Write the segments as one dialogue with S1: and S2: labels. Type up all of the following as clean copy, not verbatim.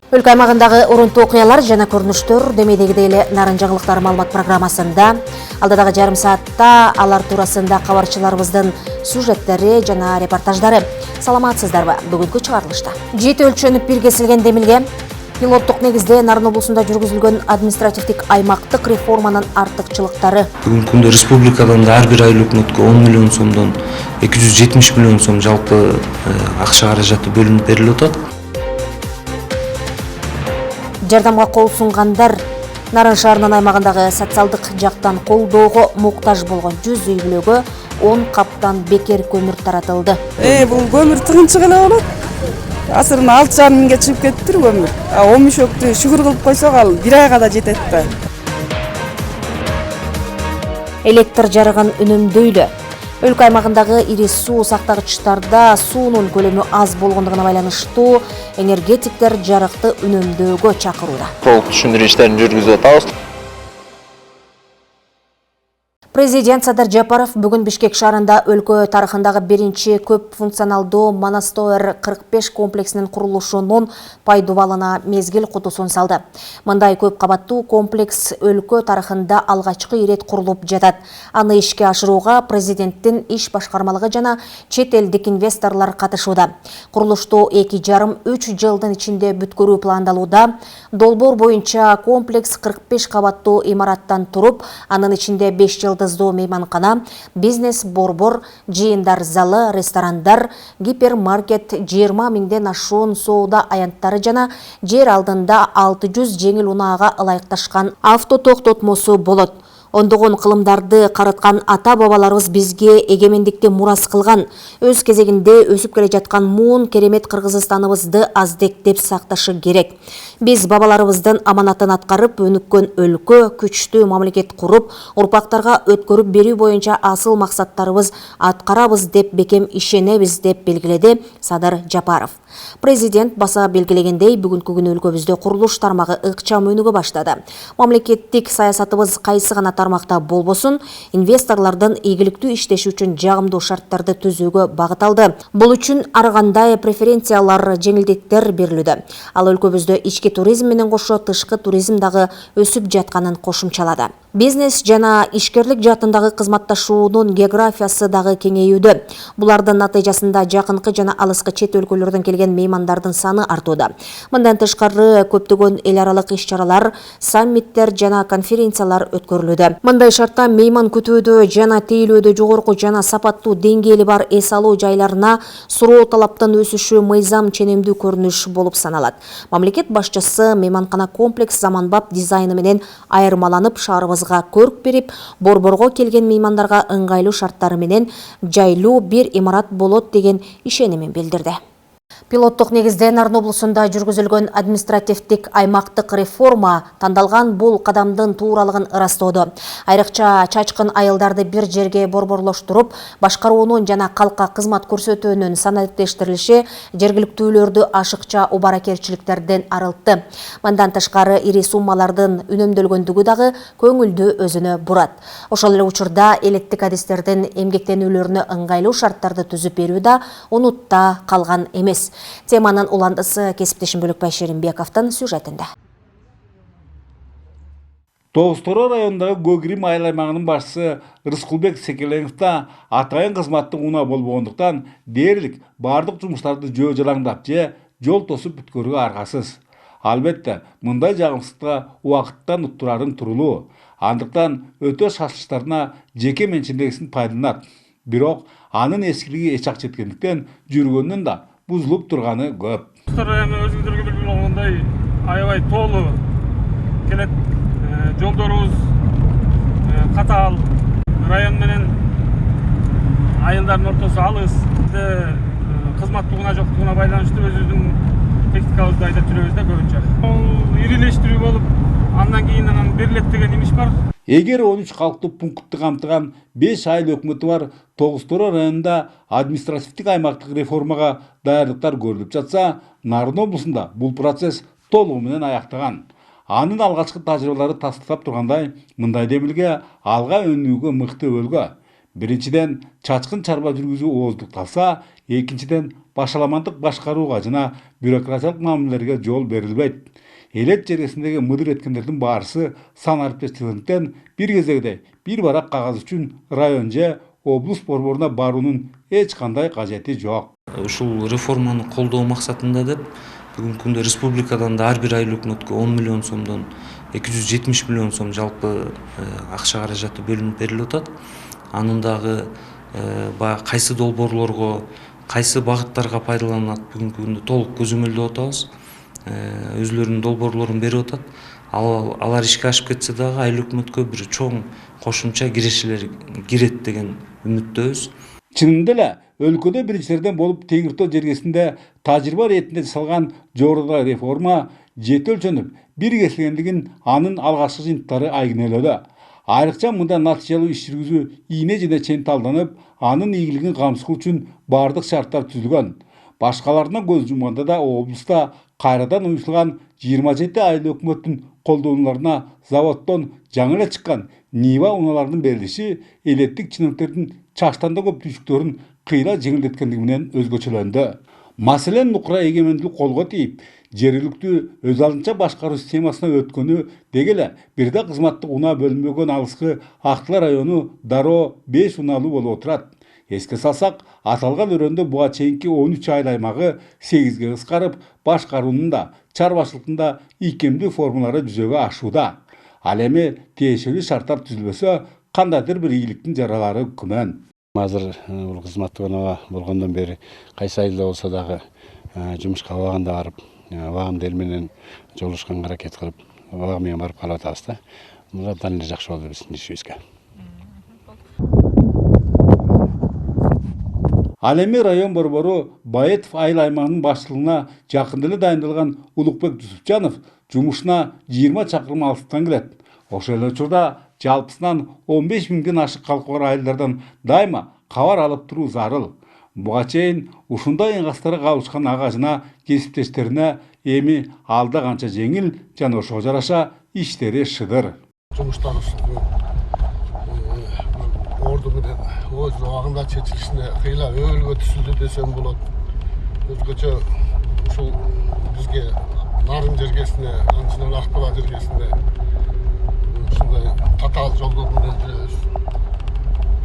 S1: Өлкө аймагындагы урунтуу окуялар жана көрүнүштөр демейдегидей эле Нарын жаңылыктар маалымат программасында алдыдагы жарым саатта алар туурасында кабарчыларыбыздын сюжеттери жана репортаждары. Саламатсыздарбы? Бүгүнкү чыгарылышта жети өлчөнүп бир кесилген демилге пилоттук негизде Нарын облусунда жүргүзүлгөн административдик аймактык реформанын артыкчылыктары.
S2: Бүгүнкү күндө республикадан да ар бир айыл өкмөткө 10 миллион сомдон 270 миллион сом жалпы акча каражаты бөлүнүп берилип атат.
S1: Жардамга кол сунгандар Нарын шаарынын аймагындагы социалдык жактан колдоого муктаж болгон 100 үй бүлөгө 10 каптан бекер көмүр таратылды.
S3: Бул көмүр тыгынчык эле болот. Асырына 6,5 миңге чыгып кетиптир көмүр. О мешөктү шүгүр кылып койсок ал бир айга да жетет да.
S1: Электр жарыгын үнөмдөйлү. Өлкө аймагындагы ири суу сактагычтарда суунун көлөмү аз болгондугуна байланыштуу энергетиктер жарыкты үнөмдөөгө чакырууда.
S4: Толук түшүндүрүү иштерин жүргүзүп атабыз.
S1: Президент Садыр Жапаров бүгүн Бишкек шаарында өлкө тарыхындагы биринчи көп функционалдуу Монастойр 45 комплексинин курулушунун пайдубалына мезгил кутусун салды. Мындай көп кабаттуу комплекс өлкө тарыхында алгачкы ирет курулуп жатат. Аны ишке ашырууга президенттин иш башкармалыгы жана чет элдик инвесторлор катышууда. Курулушту 2,5–3 жылдын ичинде бүткөрүү пландалууда. Долбоор боюнча комплекс 45 кабаттуу имараттан туруп, анын ичинде 5 жылдыздуу мейманкана, бизнес борбор, жыйындар залы, ресторандар, гипермаркет, 20 миңден ашуун соода аянттары жана жер алдында 600 жеңил унаага ылайыкташкан автотоктотмосу болот. Ондогон кылымдарды караткан ата-бабаларыбыз бизге эгемендикти мурас кылган. Өз кезегинде өсүп келе жаткан муун керемет Кыргызстаныбызды аздектеп сакташы керек. Биз бабаларыбыздын аманатын аткарып, өнүккөн өлкө, күчтүү мамлекет куруп, урпактарга өткөрүп берүү боюнча асыл максаттарыбыз аткарабыз деп бекем ишенебиз деп белгиледи Садыр Жапаров. Президент баса белгилегендей, бүгүнкү күнү өлкөбүздө курулуш тармагы ыкчам өнүгө баштады. Мамлекеттик саясатыбыз кайсы гана тармакта болбосун, инвесторлордун ийгиликтүү иштеши үчүн жагымдуу шарттарды түзүүгө багыт алды. Бул үчүн ар кандай преференциялар, жеңилдиктер берилүүдө. Ал өлкөбүздө ички туризм менен кошо тышкы туризм дагы өсүп жатканын кошумчалады. Бизнес жана ишкерлик жаатындагы кызматташуунун географиясы дагы кеңейүүдө. Булардын натыйжасында жакынкы жана алыскы чет өлкөлөрдөн келген меймандардын саны артууда. Мындан тышкары көптөгөн эл аралык иш-чаралар, саммиттер жана конференциялар өткөрүлүүдө. Мындай шартта мейман күтүүдө жана тейлөөдө жогорку жана сапаттуу деңгээли бар эс алуу жайларына суроо талаптын өсүшү мыйзам ченемдүү көрүнүш болуп саналат. Мамлекет башчысы мейманкана комплекс заманбап дизайны менен айырмаланып, шаарыбызга көрк берип, борборго келген меймандарга ыңгайлуу шарттары менен жайлуу бир имарат болот деген ишенимин билдирди. Пилоттук негизде Нарын облусунда жүргүзүлгөн административдик аймактык реформа тандалган бул кадамдын тууралыгын ырастоодо. Айрыкча чачкын айылдарды бир жерге борборлоштуруп, башкаруунун жана калкка кызмат көрсөтүүнүн санариптештирилиши жергиликтүүлөрдү ашыкча убаракерчиликтерден арылтты. Мындан тышкары ири суммалардын үнөмдөлгөндүгү дагы көңүлдү өзүнө бурат. Ошол эле учурда элеттик адистердин эмгектенүүлөрүнө ыңгайлуу шарттарды түзүп берүү да унутта калган эмес. Теманын уландысы кесиптешим Бөлөкбай Шеримбековдун сюжетинде.
S5: Тоғыз Тороо районундагы Көгрим айыл аймагынын башчысы Рыскулбек Секеленовда атайын кызматтык унаа болбогондуктан дээрлик бардык жумуштарды жөө жалаңдап же жол тосуп бүткөрүүгө аргасыз. Албетте, мындай жагымсыздыкка убакыттан уттурарын турулуу. Андыктан өтө шашылыштарына жеке менчилдегисин пайдаланат. Бирок анын эскилиги эч ак жеткендиктен жүргөндөн да бузулуп турганы көп.
S6: Эми өзүңүздөргө белгилүү болгондой аябай тоолуу келет. Жолдорубуз катаал, район менен айылдардын ортосу алыс. Кызматтык унаа жоктугуна байланыштуу өзүбүздүн техникабызды айдап жүрөбүз да көбүнчө. Бул ирилештирүү болуп, андан кийин берилет деген имиш бар.
S5: Эгер 13 калктуу пунктты камтыган 5 айыл өкмөтү бар Тоғыз Тороо районунда административдик аймактык реформага даярдыктар көрүлүп жатса, Нарын облусунда бул процесс толугу менен аяктаган. Анын алгачкы тажрыйбалары тастыктап тургандай, мындай демилге алга өнүүгө мыкты өлкө. Биринчиден, чачкын чарба жүргүзүү ооздукталса, экинчиден, башаламандык башкарууга жана бюрократиялык мамилелерге жол берилбейт. Элет жергесиндеги мыдыр эткендердин баарысы сан арпестиликтен бир кезегде бир барак кагаз үчүн район же облус борборуна баруунун эч кандай кажети жок.
S2: Ушул реформаны колдоо максатында деп бүгүнкү күндө республикадан да ар бир айлык өкмөткө 10 миллион сомдон 270 миллион сом жалпы акча каражаты бөлүнүп берилип атат. Анын дагы баягы кайсы долбоорлорго, кайсы багыттарга пайдаланат бүгүнкү күндө толук көзөмөлдөп атабыз. Өзлөрүнүн долбоорлорун берип атат. Алар ишке ашып кетсе дагы айлык өкмөткө бир чоң кошумча кирешелер кирет деген үмүттөбүз.
S5: Чынында эле өлкөдө биринчилерден болуп Теңиртоо жергесинде тажрыйба иретинде жасалган жогоруда реформа жети өлчөнүп, бир кесилгендигин анын алгачкы жыйынтыктары айгинелөдө. Айрыкча мында натыйжалуу иш жүргүзүү ийне жана чен талданып, анын ийгилигин камсыз үчүн бардык шарттар түзүлгөн. Башкаларына көз жумганда да облуста кайрадан уюшулган 27 айлы өкмөттүн колдонууларына заводдон жаңы эле чыккан Нива унааларынын берилиши элеттик чиновниктердин чачтан да көп түшүктөрүн кыйла жеңилдеткендиги менен өзгөчөлөндү. Маселен нукура эгемендүүлүк колго тийип, жергиликтүү өз алдынча башкаруу системасына өткөнү деги эле бирде кызматтык унаа бөлүнбөгөн алыскы Актылар району дароо 5 унаалуу болуп отурат. Эске салсак, аталган өрөөндө буга чейинки 13 айыл аймагы 8ге кыскарып, башкаруунун да, чарбачылыктын да ийкемдүү формалары жүзөгө ашууда. Ал эми тиешелүү шарттар түзүлбөсө, кандайдыр бир ийгиликтин жаралары күмөн.
S7: Азыр бул кызматтык унаа болгондон бери кайсы айылда болсо дагы жумушка убагында барып, убагымда эл менен жолугушканга аракет кылып, убагы менен барып калып атабыз да. Мына абдан эле жакшы болду биздин ишибизге.
S5: Ал эми район борбору Баетов айыл аймагынын башчылыгына жакында эле дайындалган Улукбек Жусупжанов жумушуна 20 чакырым алыстан келет. Ошол эле учурда жалпысынан 15 миңден ашык калкы бар айылдардан дайыма кабар алып туруу зарыл. Буга чейин ушундай ыңгастары кабышкан ага жана кесиптештерине эми алда канча жеңил жана ошого жараша иштери шыдыр.
S8: Жумуштарыбыздын орду менен өз убагында чечилишине кыйла өбөлгө түзүлдү десем болот. Өзгөчө ушул бизге Нарын жергесине, анчынан Актыла жергесине ушундай татаал жолдор менен жүрөбүз.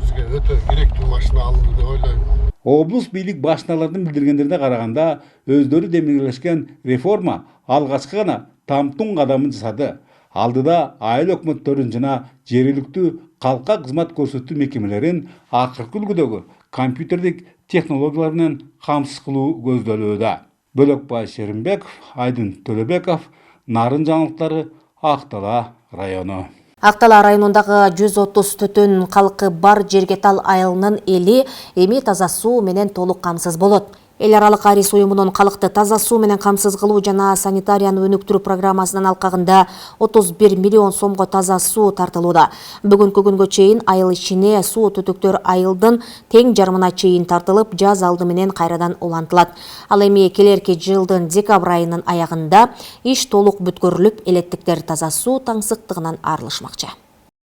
S8: Бизге өтө керектүү машина алынды деп ойлойм.
S5: Облус бийлик башчыларынын билдиргендерине караганда, өздөрү демилгелешкен реформа алгачкы гана тамтун кадамын жасады. Алдыда айыл өкмөттөрүн жана жергиликтүү калкка кызмат көрсөтүү мекемелерин акыркы үлгүдөгү компьютердик технологиялар менен камсыз кылуу көздөлүүдө. Бөлөкбай Шеримбеков, Айдын Төлөбеков, Нарын жаңылыктары, Актала району.
S1: Актала районундагы 130 төтөн калкы бар Жергетал айылынын эли эми таза суу менен толук камсыз болот. Эл аралык Арис уюмунун калкты таза суу менен камсыз кылуу жана санитарияны өнүктүрүү программасынын алкагында 31 миллион сомго таза суу тартылууда. Бүгүнкү күнгө чейин айыл ичине суу түтүктөр айылдын тең жарымына чейин тартылып, жаз алды менен кайрадан улантылат. Ал эми келерки жылдын декабрь айынын аягында иш толук бүткөрүлүп, элеттиктер таза суу таңсыктыгынан арылышмакчы.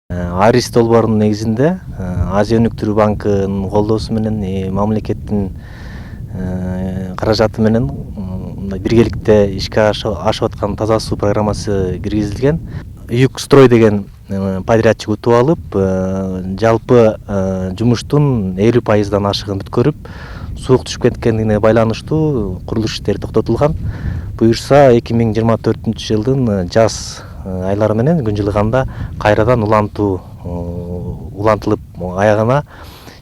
S9: Арис долбоорунун негизинде Азия өнүктүрүү банкынын колдоосу менен мамлекеттин каражаты менен биргеликте ишке ашып аткан таза суу программасы киргизилген. Югстрой деген подрядчик утуп алып, жалпы жумуштун 50% ашыгын бүткөрүп, суук түшүп кеткендигине байланыштуу курулуш иштери токтотулган. Буюрса 2024 жылдын жаз айлары менен күн жылыганда кайрадан улантылып аягына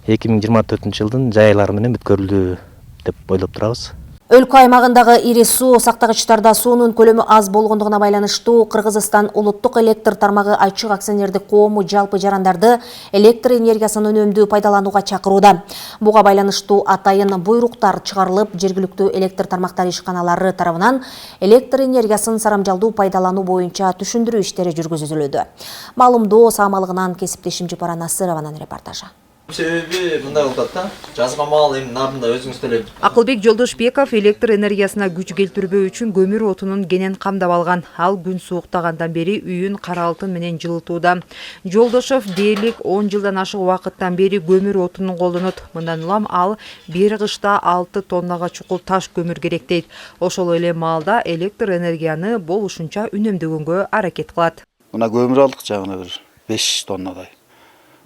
S9: 2024 жылдын жай айлары менен бүткөрүлдү деп ойлоп турабыз.
S1: Өлкө аймагындагы ири суу сактагычтарда суунун көлөмү аз болгондугуна байланыштуу Кыргызстан улуттук электр тармагы ачык акционердик коому жалпы жарандарды электр энергиясын үнөмдүү пайдаланууга чакырууда. Буга байланыштуу атайын буйруктар чыгарылып, жергиликтүү электр тармактары ишканалары тарабынан электр энергиясын сарамжалдуу пайдалануу боюнча түшүндүрүү иштери жүргүзүлүүдө. Маалымдоо саамалыгынан кесиптешим Жапара Насырованын репортажы.
S4: Себеби мындай болуп атат да. Жазга маал эми нарында өзүңүз деле.
S10: Акылбек Жолдошбеков электр энергиясына күч келтирбөө үчүн көмүр отунун кенен камдап алган. Ал күн сууктагандан бери үйүн кара алтын менен жылытууда. Жолдошов дээрлик 10 жылдан ашык убакыттан бери көмүр отунун колдонот. Мындан улам ал бир кышта 6 тоннага чукул таш көмүр керек дейт. Ошол эле маалда электр энергияны болушунча үнөмдөгөнгө аракет кылат.
S11: Мына көмүр алдык жагына бир 5 тоннадай.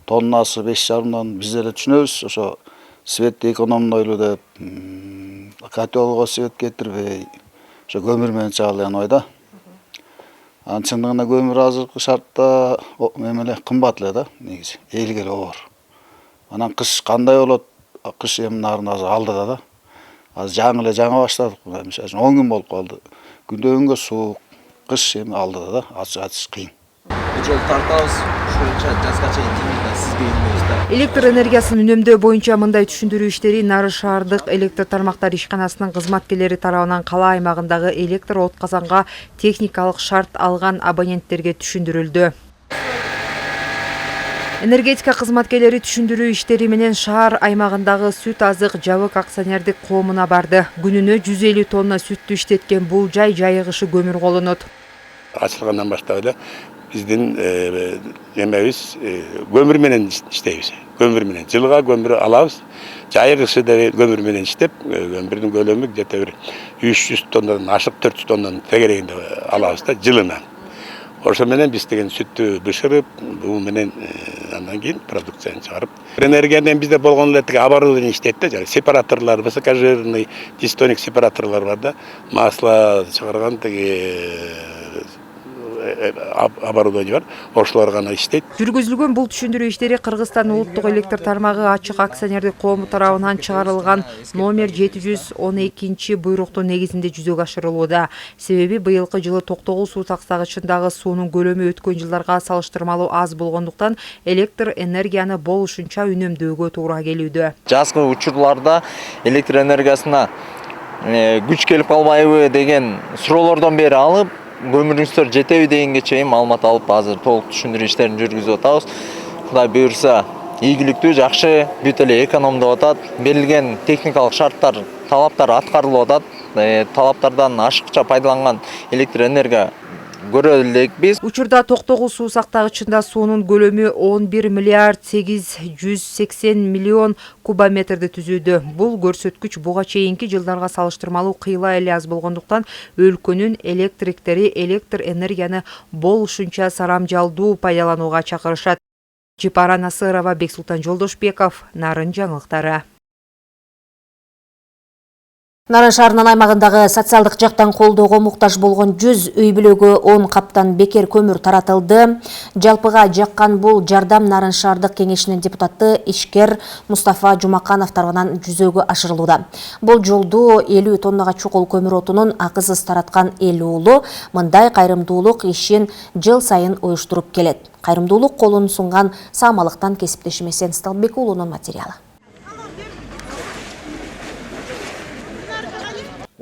S11: Тоннасы 5,5-дан биз эле түшүнөбүз. Ошо свет экономнойлу деп котелго свет кетирбей, ошо көмүр менен чыгалган ойда. Анын чындыгында көмүр азыркы шартта эмеле кымбат эле да, негизи. Элге эле оор. Анан кыш кандай болот? Кыш эми нарында азыр алдыда да. Азыр жаңы баштадык. Мисалы үчүн 10 күн болуп калды. Күндөн күнгө суук, кыш эми алдыда да, ачыш кыйын.
S4: Бул жолу тартабыз. Ошончо жазга чейин тиймейт, сизге үймөйбүз да.
S10: Электр энергиясын үнөмдөө боюнча мындай түшүндүрүү иштери Нарын шаардык электр тармактар ишканасынын кызматкерлери тарабынан кала аймагындагы электр отказанга техникалык шарт алган абоненттерге түшүндүрүлдү. Энергетика кызматкерлери түшүндүрүү иштери менен шаар аймагындагы сүт азык жабык акционердик коомуна барды. Күнүнө 150 тонна сүттү иштеткен бул жай жайыгышы көмүр колдонот.
S7: Ачылгандан баштап эле биздин эмебиз көмүр менен иштейбиз. Көмүр менен жылга көмүр алабыз. Жайыгышы деп көмүр менен иштеп, көмүрдүн көлөмү жете бир 300 тоннадан ашык 400 тоннадан тегерегинде алабыз да жылына. Ошо менен биз деген сүттү бышырып, бул менен андан кийин продукцияны чыгарып. Энергиядан бизде болгон эле оборудование иштейт да, сепараторлор, высокожирный дистоник сепараторлор бар да, масло чыгарган оборудование бар, ошолор гана иштейт.
S10: Жүргүзүлгөн бул түшүндүрүү иштери Кыргызстан улуттук электр тармагы ачык акционердик коому тарабынан чыгарылган номер 712 буйруктун негизинде жүзөгө ашырылууда. Себеби быйылкы жылы Токтогул суу таксагычындагы суунун көлөмү өткөн жылдарга салыштырмалуу аз болгондуктан электр энергияны болушунча үнөмдөөгө туура келүүдө.
S4: Жазгы учурларда электр энергиясына күч келип калбайбы деген суроолордон бери алып, көмүрүңүздөр жетеби дегенге чейин маалымат алып, азыр толук түшүндүрүү иштерин жүргүзүп атабыз. Кудай буйрса, ийгиликтүү, жакшы, бүт эле экономдоп атат. Берилген техникалык шарттар, талаптар аткарылып атат. Талаптардан ашыкча пайдаланган электр энергия көрө элекпиз.
S10: Учурда Токтогул суу сактагычында суунун көлөмү 11 миллиард 880 миллион кубометрди түзүүдө. Бул көрсөткүч буга чейинки жылдарга салыштырмалуу кыйла эле аз болгондуктан өлкөнүн электриктери электр энергияны болушунча сарамжалдуу пайдаланууга чакырышат. Жипара Насырова, Бексултан Жолдошбеков, Нарын жаңылыктары.
S1: Нарын шаарынын аймагындагы социалдык жактан колдоого муктаж болгон 100 үй бүлөгө 10 каптан бекер көмүр таратылды. Жалпыга жаккан бул жардам Нарын шаардык кеңешинин депутаты ишкер Мустафа Жумаканов тарабынан жүзөгө ашырылууда. Бул жолду 50 тоннага чукул көмүр отунун акысыз тараткан эл уулу мындай кайрымдуулук ишин жыл сайын уюштуруп келет. Кайрымдуулук колун сунган Саамалыктан кесиптешим Эсен Сталбек уулунун материалы.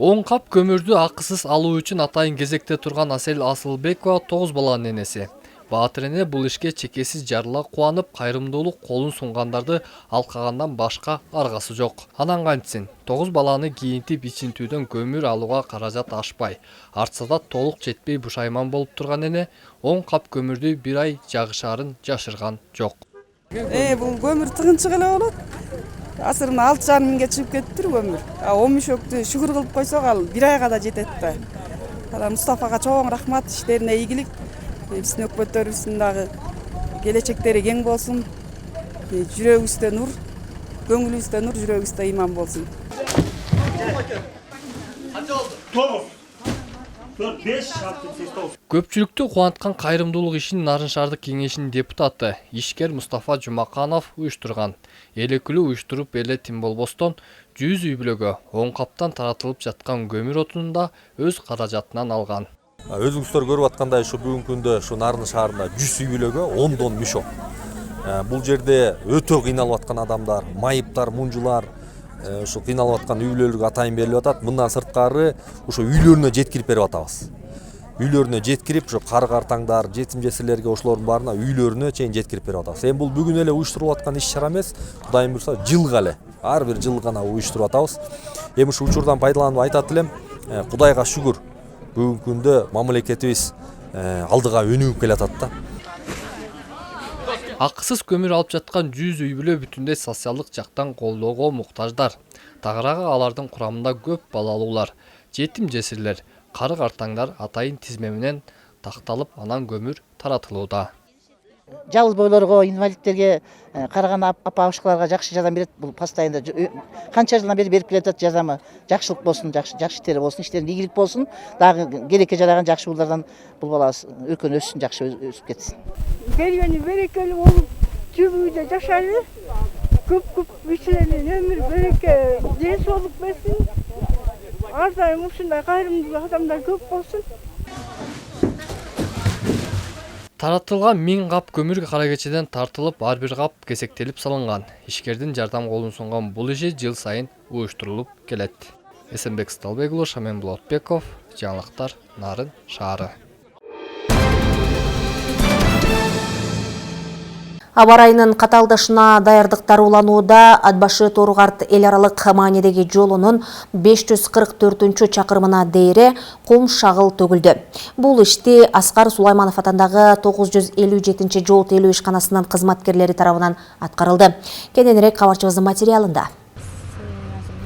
S12: 10 кап көмүрдү акысыз алуу үчүн атайын кезекте турган Асел Асылбекова 9 баланын энеси. Баатыр эне бул ишке чекесиз жарыла кубанып, кайрымдуулук колун сунгандарды алкагандан башка аргасы жок. Анан кантсин, 9 баланы кийинтип ичинтүүдөн көмүр алууга каражат ашпай, артса да толук жетпей бушайман болуп турган эне 10 кап көмүрдү бир ай жагышаарын жашырган жок.
S3: Бул көмүр тыгынчык эле болот. Азыр 6,5 миңге чыгып кетиптир көмүр. 10 мешөктү шүгүр кылып койсок ал бир айга да жетет да. Мустафага чоң рахмат, иштерине ийгилик. Биздин өкмөттөрүбүздүн дагы келечектери кең болсун. Жүрөгүбүздө нур, көңүлүбүздө нур, жүрөгүбүздө иман болсун.
S12: Көпчүлүктү кубанткан кайрымдуулук ишин Нарын шаардык кеңешинин депутаты ишкер Мустафа Жумаканов уюштурган. Элекилүү уюштуруп эле тим болбостон 100 үй бүлөгө 10 каптан таратылып жаткан көмүр отунун да өз каражатынан алган.
S13: Өзүңүздөр көрүп аткандай ушу бүгүнкү күндө ушу Нарын шаарында 100 үй бүлөгө 10 тонн мешок. Бул жерде өтө кыйналып аткан адамдар, майыптар, мунжулар, ушу кыйналып аткан үй бүлөлөргө атайын берилип атат. Мындан сырткары ушу үйлөрүнө жеткирип берип атабыз. үйлөрүнө жеткирип, ушу кары картаңдар, жетим жесирлерге ошолордун баарына үйлөрүнө чейин жеткирип берип атабыз. Эми бул бүгүн эле уюштурулуп аткан иш-чара эмес, Кудайым буйрса жылга эле, ар бир жыл гана уюштуруп атабыз. Эми ушу учурдан пайдаланып айтат элем, Кудайга шүгүр, бүгүнкү күндө мамлекетибиз алдыга өнүгүп келатат да.
S12: Акысыз көмүр алып жаткан 100 үй бүлө бүтүндөй социалдык жактан колдоого муктаждар. Тагыраагы алардын курамында көп балалуулар, жетим жесирлер, кары картаңдар атайын тизме менен такталып, анан көмүр таратылууда.
S14: Жалгыз бойлорго, инвалидтерге, караган апа-абышкаларга жакшы жардам берет. Бул постоянно канча жылдан бери берип келатат жардамы. Жакшылык болсун, жакшы иштери болсун, иштеринде ийгилик болсун. Дагы келекке жараган жакшы булдардан бул бала өркөн өссүн, жакшы өсүп кетсин.
S15: Келгени берекелүү болуп, жүрүүдө жашайлы. Көп кишилердин өмүр береке, ден соолук берсин. Ар дайым ушундай кайрымдуу адамдар көп болсун.
S12: Таратылган 1000 кап көмүр кара кечеден тартылып, ар бир кап кесектелип салынган. Ишкердин жардам колун сунган бул иши жыл сайын уюштурулуп келет. Эсенбек Сталбек, Шамен Болотбеков, жаңылыктар, Нарын шаары.
S1: Аба райынын каталдашына даярдыктар уланууда. Ат башы Торгарт эл аралык маанидеги жолунун 544 чакырымына дейре кум шагыл төгүлдү. Бул ишти Аскар Сулайманов атындагы 957 жол тейлөө ишканасынын кызматкерлери тарабынан аткарылды. Кененирээк кабарчыбыздын материалында.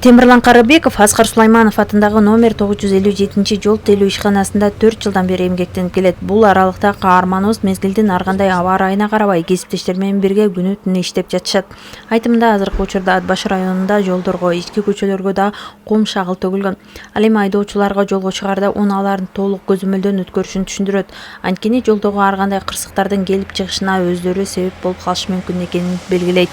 S10: Темирлан Карабеков Аскар Сулайманов атындагы номер 957 жол тейлөө ишканасында 4 жылдан бери эмгектенип келет. Бул аралыкта каарманыбыз мезгилдин ар кандай аба ырайына карабай кесиптештер менен бирге күнү-түнү иштеп жатышат. Айтымында азыркы учурда Ат башы районунда жолдорго, ички көчөлөргө да кум шагыл төгүлгөн. Ал эми айдоочуларга жолго чыгарда унааларын толук көзөмөлдөн өткөрүшүн түшүндүрөт. Анткени жолдогу ар кандай кырсыктардын келип чыгышына өздөрү себеп болуп калышы мүмкүн экенин белгилейт.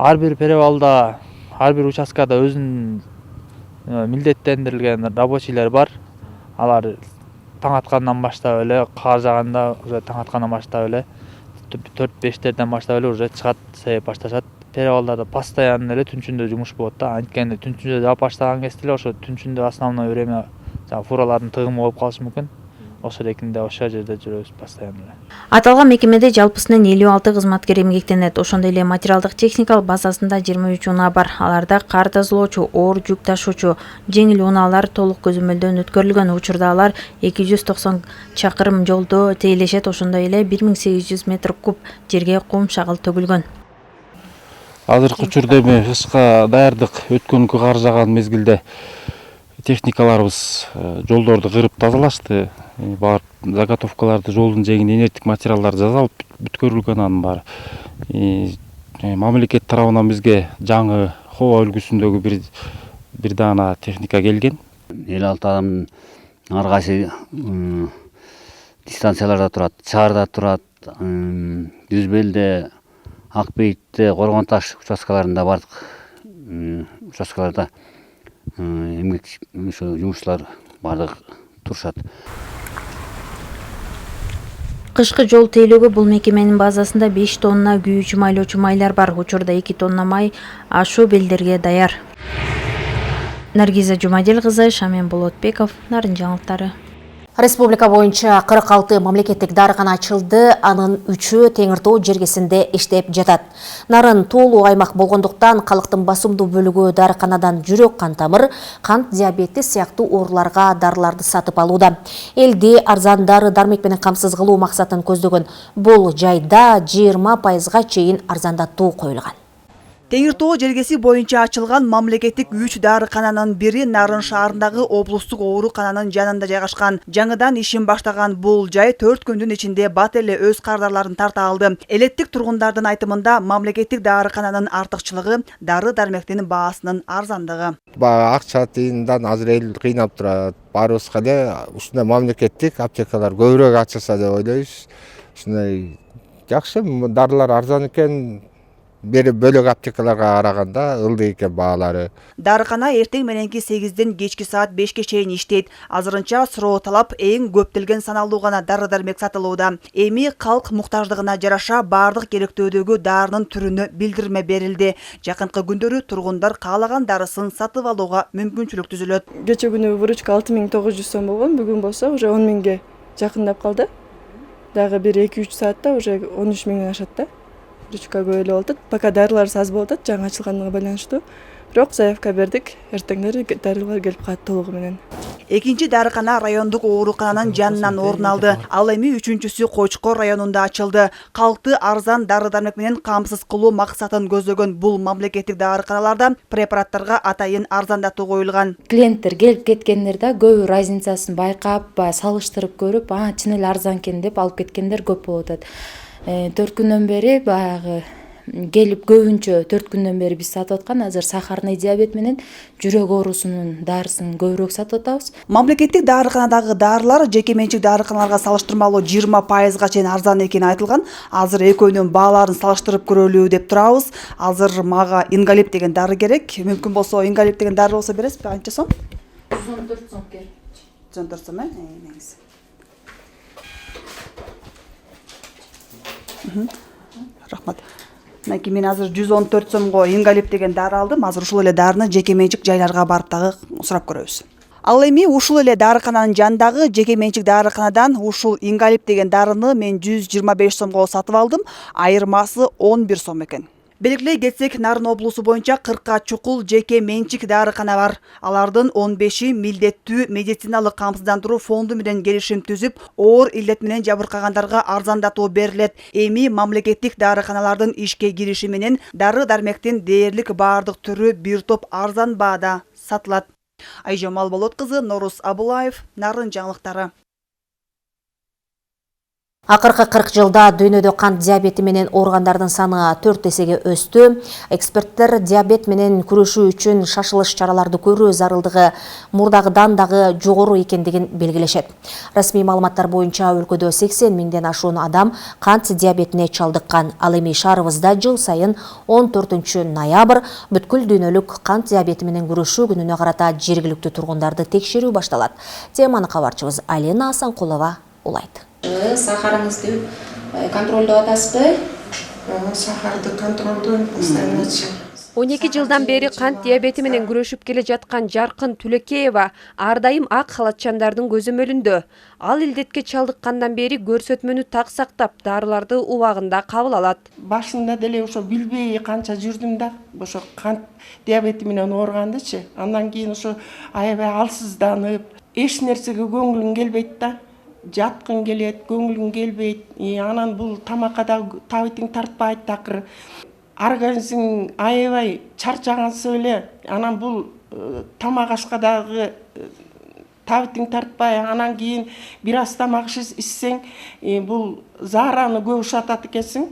S16: Ар бир перевалда, ар бир участкада өзүнүн милдеттендирилген рабочийлер бар. Алар таң аткандан баштап эле, кар жааганда уже таң аткандан баштап эле 4-5терден баштап эле уже чыгат, себеп башташат. Перевалдарда постоянно эле түнчүндө жумуш болот да. Анткени түнчүндө жаап баштаган кезде эле ошо түнчүндө основной время фуралардын тыгымы болуп калышы мүмкүн. Ошол экинде ошол жерде жүрөбүз постоянно.
S10: Аталган мекемеде жалпысынан 56 кызматкер эмгектенет. Ошондой эле материалдык техникалык базасында 23 унаа бар. Аларда кар тазалоочу, оор жүк ташуучу, жеңил унаалар толук көзөмөлдөн өткөрүлгөн. Учурда алар 290 чакырым жолду тейлешет. Ошондой эле 1800 метр куб жерге кум шагыл төгүлгөн.
S7: Азыркы учурда эми кышка даярдык өткөнкү кар жааган мезгилде техникаларыбыз жолдорду кырып тазалашты. Бар заготовкаларды, жолдун жээгине инерттик материалдар жасалып бүткөрүлгөн анын баары. Мамлекет тарабынан бизге жаңы Хоо үлгүсүндөгү бир даана техника келген.
S17: 56 адамдын ар кайсы дистанцияларда турат, Чаарда турат, Дүзбелде, Акбейитте, Коргон Таш участкаларында бардык участкаларда эмгек жумушчулар бардык турушат.
S10: Кышкы жол тейлөөгө бул мекеменин базасында 5 тонна күйүүчү майлоочу майлар бар. Учурда 2 тонна май ашуу белдерге даяр. Наргиза Жумадел кызы, Шамен Болотбеков, Нарын жаңылыктары.
S1: Республика боюнча 46 мамлекеттик дарыкана ачылды, анын 3-ü Теңир Тоо жергесинде иштеп жатат. Нарын тоолуу аймак болгондуктан калктын басымдуу бөлүгү дарыканадан жүрөк кан тамыр, кант диабети сыяктуу ооруларга дарыларды сатып алууда. Элди арзан дары дармек менен камсыз кылуу максатын көздөгөн бул жайда 20% чейин арзандатуу коюлган.
S18: Теңир Тоо жергеси боюнча ачылган мамлекеттик 3 дарыкананын бири Нарын шаарындагы облустук оорукананын жанында жайгашкан. Жаңыдан ишин баштаган бул жай 4 күндүн ичинде бат эле өз кардарларын тарта алды. Элеттик тургундардын айтымында мамлекеттик дарыкананын артыкчылыгы дары дармектин баасынын арзандыгы.
S19: Акча тыйындан азыр эл кыйнап турат. Баарыбызга эле ушундай мамлекеттик аптекалар көбүрөөк ачылса деп ойлойбуз. Ушундай жакшы, дарылар арзан экен. бери бөлөк аптекаларга караганда ылдый экен баалары.
S18: Дарыкана эртең мененки 8-ден кечки саат 5-ке чейин иштейт. Азырынча суроо талап эң көптөлгөн саналуу гана дары-дармек сатылууда. Эми калк муктаждыгына жараша бардык керектөөдөгү дарынын түрүнө билдирме берилди. Жакынкы күндөрү тургундар каалаган дарысын сатып алууга мүмкүнчүлүк түзүлөт.
S20: Кече күнү выручка 6900 сом болгон, бүгүн болсо уже 10 миңге жакындап калды. Дагы бир 2-3 саатта уже 13 миңден ашат да. Выручка көп эле болот. Пока дарылар аз болот, жаңы ачылганына байланыштуу. Бирок заявка бердик, эртеңдери дарылар келип калат толугу менен.
S18: Экинчи дарыкана райондук оорукананын жанынан орун алды. Ал эми үчүнчүсү Кочкор районунда ачылды. Калкты арзан дары-дармек менен камсыз кылуу максатын көздөгөн бул мамлекеттик дарыканаларда препараттарга атайын арзандатуу коюлган.
S21: Клиенттер келип кеткендер да көбү разницасын байкап, салыштырып көрүп, чын эле арзан экен деп алып кеткендер көп болуп атат. 4 күндөн бери баягы келип көбүнчө 4 күндөн бери биз сатып аткан азыр сахарный диабет менен жүрөк оорусунун дарысын көбүрөөк сатып атабыз.
S18: Мамлекеттик дарыканадагы дарылар жеке менчик дарыканаларга салыштырмалуу 20%га чейин арзан экени айтылган. Азыр экөөнүн бааларын салыштырып көрөлү деп турабыз. Азыр мага ингалип деген дары керек. Мүмкүн болсо ингалип деген дары болсо бересизби? Канча сом?
S21: 114 сом керек.
S18: 114 сом, негизи. Рахмат. Мынакей мен азыр 114 сомго ингалип деген дары алдым. Азыр ушул эле дарыны жеке менчик жайларга барып дагы сурап көрөбүз. Ал эми ушул эле дарыкананын жанындагы жеке менчик дарыканадан ушул ингалип деген дарыны мен 125 сомго сатып алдым. Айырмасы 11 сом экен. Белгилей кетсек, Нарын облусу боюнча 40 чукул жеке менчик дарыкана бар. Алардын 15-и милдеттүү медициналык камсыздандыруу фонду менен келишим түзүп, оор илдет менен жабыркагандарга арзандатуу берилет. Эми мамлекеттик дарыканалардын ишке кириши менен дары-дармектин дээрлик баардык түрү бир топ арзан баада сатылат. Айжамал Болот кызы, Норус Абулаев, Нарын жаңылыктары.
S1: Акыркы 40 жылда дүйнөдө кант диабети менен ооругандардын саны 4 эсеге өстү. Эксперттер диабет менен күрөшүү үчүн шашылыш чараларды көрүү зарылдыгы мурдагыдан дагы жогору экендигин белгилешет. Расмий маалыматтар боюнча өлкөдө 80 миңден ашуун адам кант диабетине чалдыккан. Ал эми шаарыбызда жыл сайын 14 ноябрь бүткүл дүйнөлүк кант диабети менен күрөшүү күнүнө карата жергиликтүү тургундарды текшерүү башталат. Теманы кабарчыбыз Алена Асанкулова улайт.
S22: Сахарыңызды контролдоп атасызбы? Сахарды контролдойм постоянно.
S23: 12 жылдан бери кант диабети менен күрөшүп келе жаткан Жаркын Түлекеева ар дайым ак халатчандардын көзөмөлүндө. Ал илдетке чалдыккандан бери көрсөтмөнү так сактап, дарыларды убагында кабыл алат.
S22: Башында деле ошо билбей канча жүрдүм да, ошо кант диабети менен ооругандычы. Андан кийин ошо аябай алсызданып, эч нерсеге көңүлүм келбейт да. Жаткын келет, көңүлүм келбейт. Анан бул тамакка да табитиң тартпайт такыр. Организм аябай чарчагансы эле. Анан бул тамак ашка дагы табитиң тартпай, анан кийин бир аз тамак ичсең, бул заараны көп ушатат экенсиң.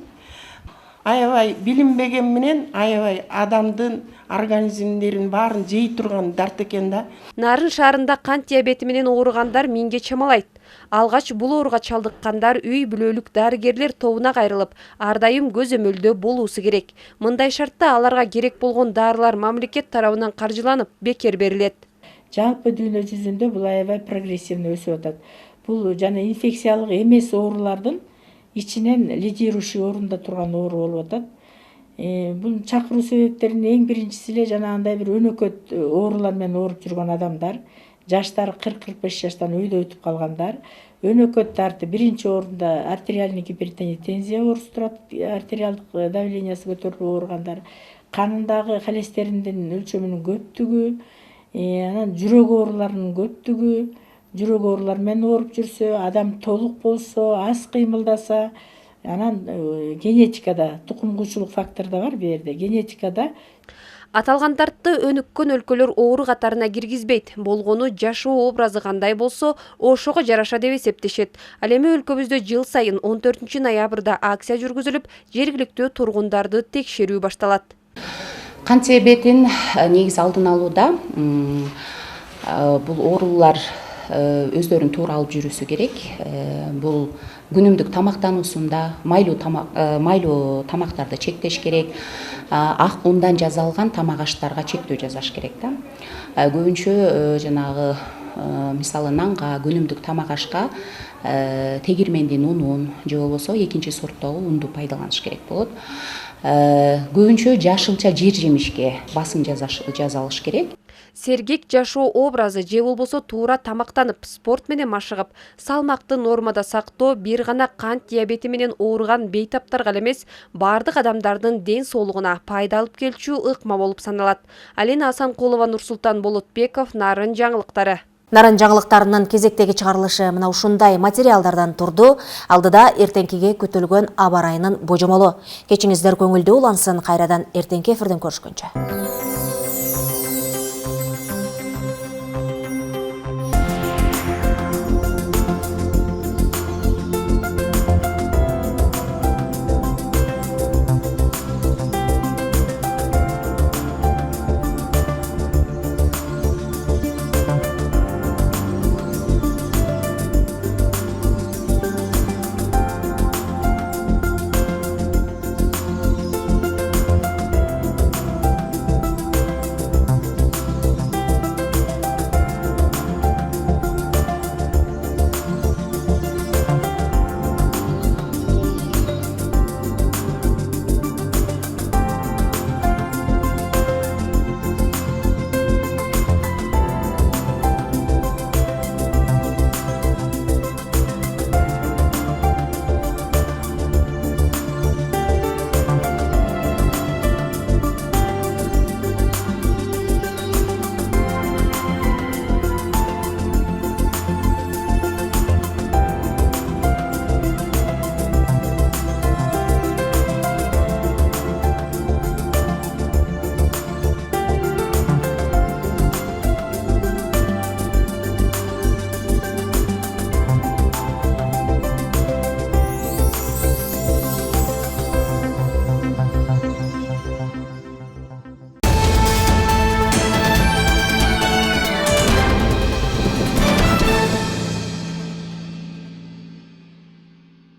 S22: Аябай билинбеген менен аябай адамдын организмдерин баарын жей турган дарт экен да.
S23: Нарын шаарында кант диабети менен ооругандар 1000ге чамалайт. Алгач бул ооруга чалдыккандар үй бүлөлүк дарыгерлер тобуна кайрылып, ар дайым көзөмөлдө болуусу керек. Мындай шартта аларга керек болгон дарылар мамлекет тарабынан каржыланып, бекер берилет.
S24: Жалпы дүйнө жүзүндө бул аябай прогрессивный өсүп атат. Бул жана инфекциялык эмес оорулардын ичинен лидирующий орунда турган оору болуп атат. Бул чакыруу себептеринин эң биринчиси эле жанагындай бир өнөкөт оорулар менен ооруп жүргөн адамдар, жаштары 40-45 жаштан үйдө өтүп калгандар, өнөкөт дарты биринчи орунда артериальный гипертензия оорусу турат, артериалдык давлениясы көтөрүлүп ооругандар, канындагы холестериндин өлчөмүнүн көптүгү, анан жүрөк ооруларынын көптүгү, жүрөк оорулар менен ооруп жүрсө, адам толук болсо, аз кыймылдаса, анан генетикада тукумгучулук фактору да бар бу жерде, генетикада.
S23: Аталгандарды өнүккөн өлкөлөр оору катарына киргизбейт. Болгону жашоо образы кандай болсо, ошого жараша деп эсептешет. Ал эми өлкөбүздө жыл сайын 14 ноябрда акция жүргүзүлүп, жергиликтүү тургундарды текшерүү башталат.
S22: Кант диабетин негизи алдын алууда бул оорулар өздөрүн туура алып жүрүүсү керек. Бул
S2: күнүмдүк тамактануусунда майлуу тамактарды чектеш керек, ак ундан жасалган тамак аштарга чектөө жасаш керек да. Көбүнчө жанагы мисалы нанга, күнүмдүк тамак ашка тегирмендин унун же болбосо экинчи сорттогу унду пайдаланыш керек болот. Көбүнчө жашылча жер жемишке басым жасалыш керек.
S23: Сергек жашоо образы же болбосо туура тамактанып, спорт менен машыгып, салмакты нормада сактоо бир гана кант диабети менен ооруган бейтаптарга эле эмес, бардык адамдардын ден соолугуна пайда алып келчү ыкма болуп саналат. Алина Асанкулова, Нурсултан Болотбеков, Нарын жаңылыктары.
S1: Нарын жаңылыктарынын кезектеги чыгарылышы мына ушундай материалдардан турду. Алдыда эртеңкиге күтүлгөн аба ырайынын божомолу. Кечиңиздер көңүлдүү улансын, кайрадан эртеңки эфирден көрүшкөнчө.